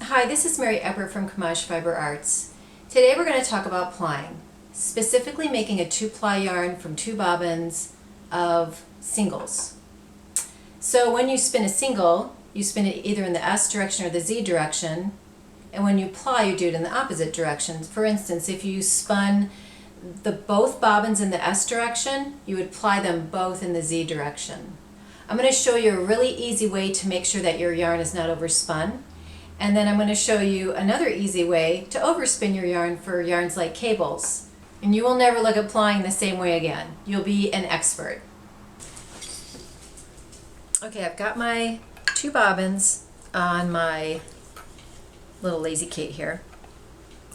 Hi, this is Mary Eppert from Kamaj Fiber Arts. Today we're going to talk about plying, specifically making a 2-ply yarn from 2 bobbins of singles. So when you spin a single, you spin it either in the S direction or the Z direction, and when you ply, you do it in the opposite direction. For instance, if you spun both bobbins in the S direction, you would ply them both in the Z direction. I'm going to show you a really easy way to make sure that your yarn is not overspun. And then I'm going to show you another easy way to overspin your yarn for yarns like cables. And you will never look at plying the same way again. You'll be an expert. Okay, I've got my 2 bobbins on my little lazy Kate here.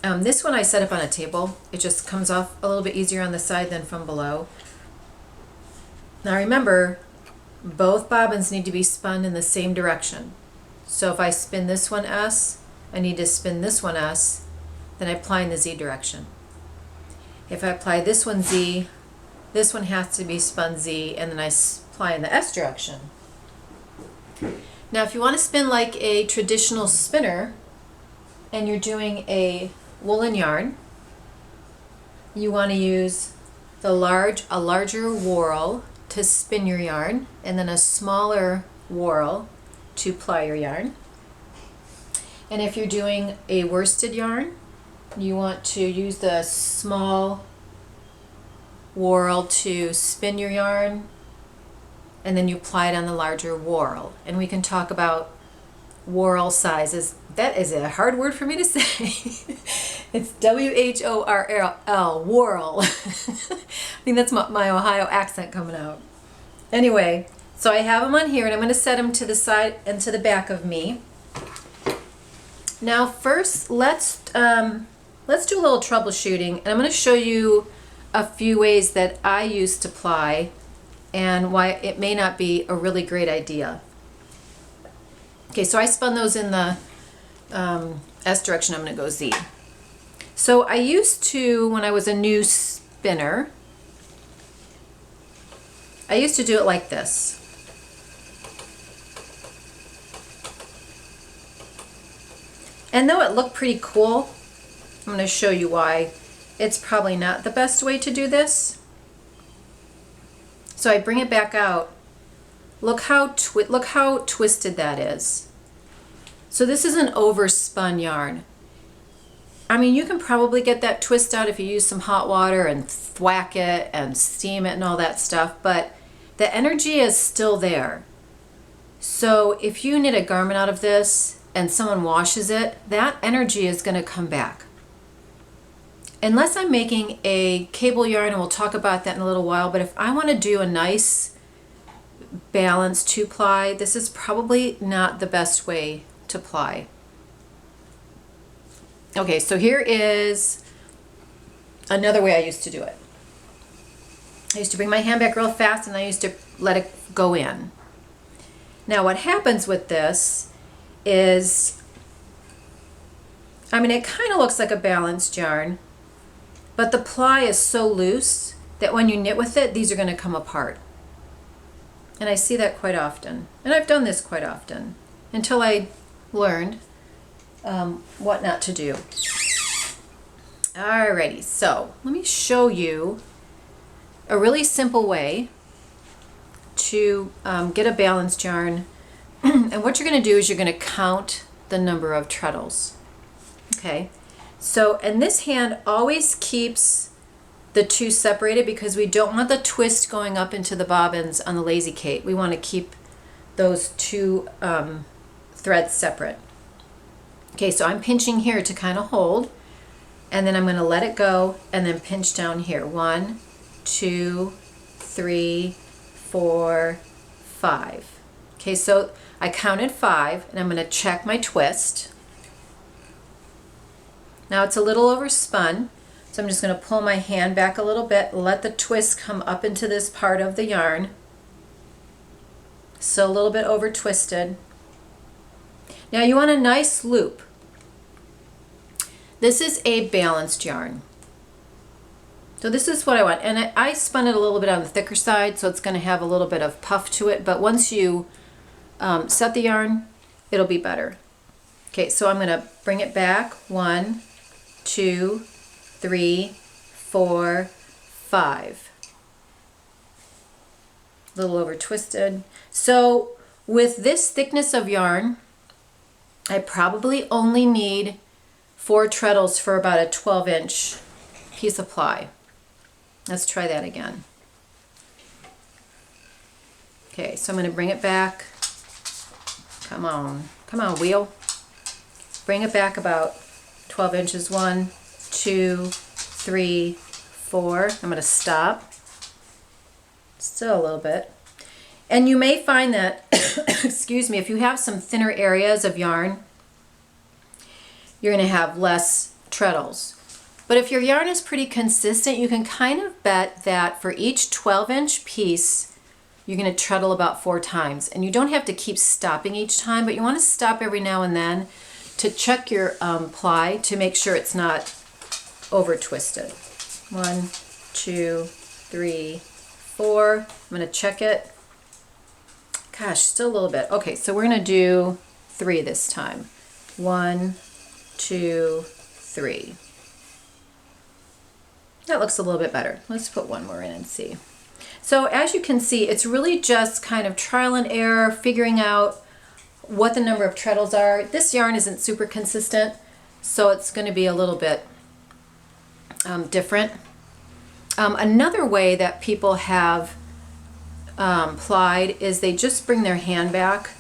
This one I set up on a table. It just comes off a little bit easier on the side than from below. Now remember, both bobbins need to be spun in the same direction. So if I spin this one S, I need to spin this one S, then I apply in the Z direction. If I apply this one Z, this one has to be spun Z, and then I apply in the S direction. Now if you want to spin like a traditional spinner, and you're doing a woolen yarn, you want to use a larger whorl to spin your yarn, and then a smaller whorl to ply your yarn. And if you're doing a worsted yarn, you want to use the small whorl to spin your yarn, and then you apply it on the larger whorl. And we can talk about whorl sizes. That is a hard word for me to say. It's W-H-O-R-L, whorl. I think that's my Ohio accent coming out. Anyway, so I have them on here, and I'm going to set them to the side and to the back of me. Now first, let's do a little troubleshooting, and I'm going to show you a few ways that I use to ply and why it may not be a really great idea. Okay, so I spun those in the S direction. I'm going to go Z. So I used to, when I was a new spinner, I used to do it like this. And though it looked pretty cool, I'm going to show you why it's probably not the best way to do this. So I bring it back out. Look how twisted that is. So this is an overspun yarn. I mean, you can probably get that twist out if you use some hot water and thwack it and steam it and all that stuff, but the energy is still there. So if you knit a garment out of this and someone washes it, that energy is going to come back. Unless I'm making a cable yarn, and we'll talk about that in a little while, but if I want to do a nice balanced 2-ply, this is probably not the best way to ply. Okay, so here is another way I used to do it. I used to bring my hand back real fast, and I used to let it go in. Now what happens with this is, I mean, it kind of looks like a balanced yarn, but the ply is so loose that when you knit with it, these are going to come apart. And I see that quite often. And I've done this quite often until I learned what not to do. Alrighty, so let me show you a really simple way to get a balanced yarn. And what you're going to do is you're going to count the number of treadles. Okay, so, and this hand always keeps the 2 separated because we don't want the twist going up into the bobbins on the lazy Kate. We want to keep those 2 threads separate. Okay, so I'm pinching here to kind of hold, and then I'm going to let it go and then pinch down here. 1, 2, 3, 4, 5. Okay, so I counted 5, and I'm going to check my twist. Now it's a little overspun, so I'm just going to pull my hand back a little bit, let the twist come up into this part of the yarn. So a little bit over twisted. Now you want a nice loop. This is a balanced yarn. So this is what I want, and I spun it a little bit on the thicker side, so it's going to have a little bit of puff to it, but once you set the yarn, it'll be better. Okay, so I'm gonna bring it back. 1, 2, 3, 4, 5. A little over twisted. So with this thickness of yarn, I probably only need 4 treadles for about a 12-inch piece of ply. Let's try that again. Okay, so I'm going to bring it back. Come on, wheel. Bring it back about 12 inches. 1, 2, 3, 4. I'm going to stop. Still a little bit. And you may find that, excuse me, if you have some thinner areas of yarn, you're going to have less treadles. But if your yarn is pretty consistent, you can kind of bet that for each 12-inch piece, you're going to treadle about 4 times. And you don't have to keep stopping each time, but you want to stop every now and then to check your ply to make sure it's not over twisted. 1, 2, 3, 4. I'm going to check it. Gosh, still a little bit. Okay, so we're going to do 3 this time. 1, 2, 3. That looks a little bit better. Let's put 1 more in and see. So as you can see, it's really just kind of trial and error, figuring out what the number of treadles are. This yarn isn't super consistent, so it's going to be a little bit different. Another way that people have plied is they just bring their hand back.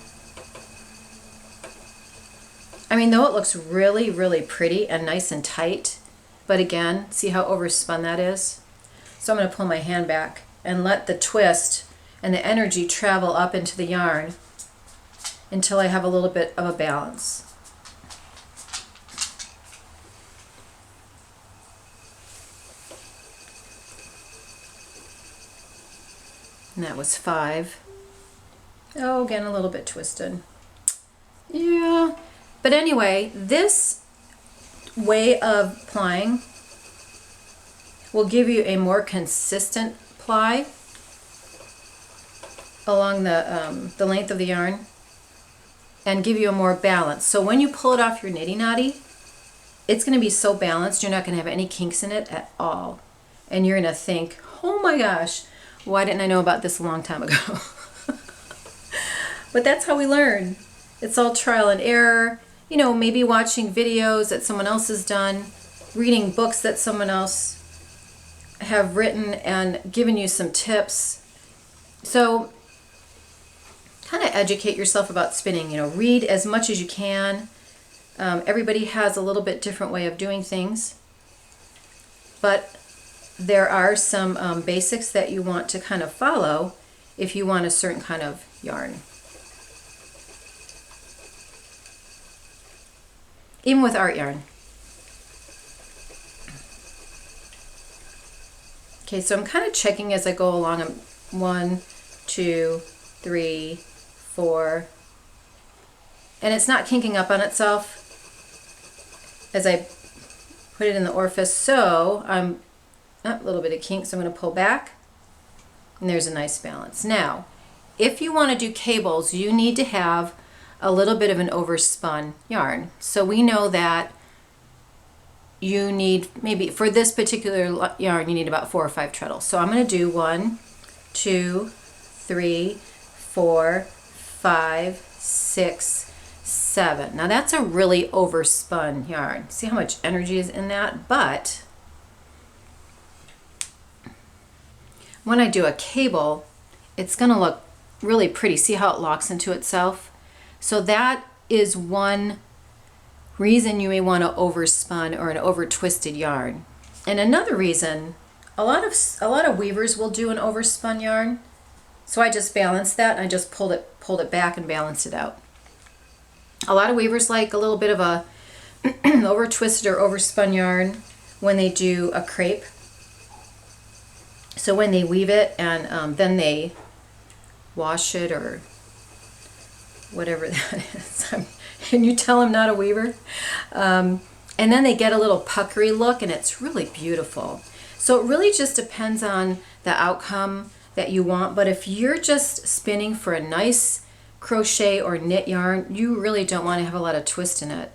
I mean, though it looks really, really pretty and nice and tight, but again, see how overspun that is? So I'm going to pull my hand back and let the twist and the energy travel up into the yarn until I have a little bit of a balance. And that was 5. Oh, again, a little bit twisted. Yeah, but anyway, this way of plying will give you a more consistent ply along the length of the yarn and give you a more balance. So when you pull it off your niddy noddy, it's going to be so balanced, you're not going to have any kinks in it at all. And you're going to think, oh my gosh, why didn't I know about this a long time ago? But that's how we learn. It's all trial and error. You know, maybe watching videos that someone else has done, reading books that someone else have written and given you some tips. So kind of educate yourself about spinning. You know, read as much as you can. Everybody has a little bit different way of doing things, but there are some basics that you want to kind of follow if you want a certain kind of yarn. Even with art yarn. Okay, so I'm kind of checking as I go along. I'm 1, 2, 3, 4. And it's not kinking up on itself as I put it in the orifice. So I'm a little bit of kink, so I'm going to pull back. And there's a nice balance. Now, if you want to do cables, you need to have a little bit of an overspun yarn. So we know that you need, maybe for this particular yarn, you need about 4 or 5 treadles. So I'm going to do 1, 2, 3, 4, 5, 6, 7. Now that's a really overspun yarn. See how much energy is in that? But when I do a cable, it's going to look really pretty. See how it locks into itself? So that is one reason you may want to overspun or an over twisted yarn. And another reason, a lot of weavers will do an overspun yarn. So I just balanced that. I just pulled it back and balanced it out. A lot of weavers like a little bit of a over twisted or overspun yarn when they do a crepe. So when they weave it and then they wash it or whatever that is. Can you tell I'm not a weaver? And then they get a little puckery look and it's really beautiful. So it really just depends on the outcome that you want. But if you're just spinning for a nice crochet or knit yarn, you really don't want to have a lot of twist in it.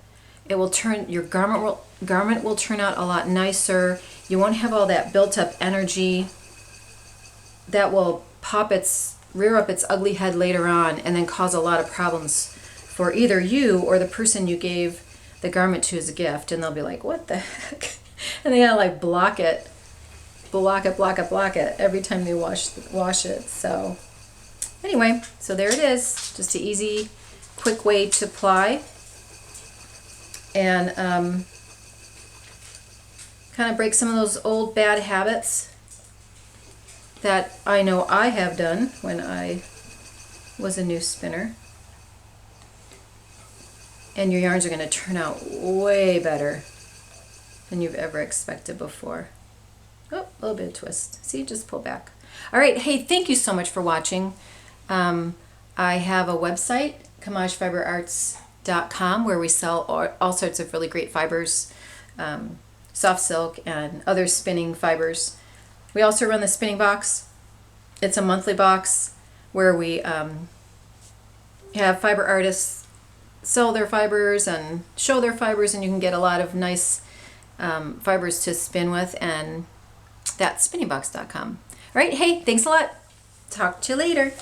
It will turn, your garment will turn out a lot nicer. You won't have all that built up energy that will rear up its ugly head later on and then cause a lot of problems for either you or the person you gave the garment to as a gift, and they'll be like, what the heck? And they gotta like block it every time they wash it. So anyway, so there it is. Just an easy, quick way to apply and kind of break some of those old bad habits that I know I have done when I was a new spinner. And your yarns are going to turn out way better than you've ever expected before. Oh, a little bit of twist. See, just pull back. All right, hey, thank you so much for watching. I have a website, comagefiberarts.com, where we sell all sorts of really great fibers, soft silk and other spinning fibers. We also run the spinning box. It's a monthly box where we have fiber artists sell their fibers and show their fibers, and you can get a lot of nice fibers to spin with, and that's spinningbox.com. All right, hey, thanks a lot. Talk to you later.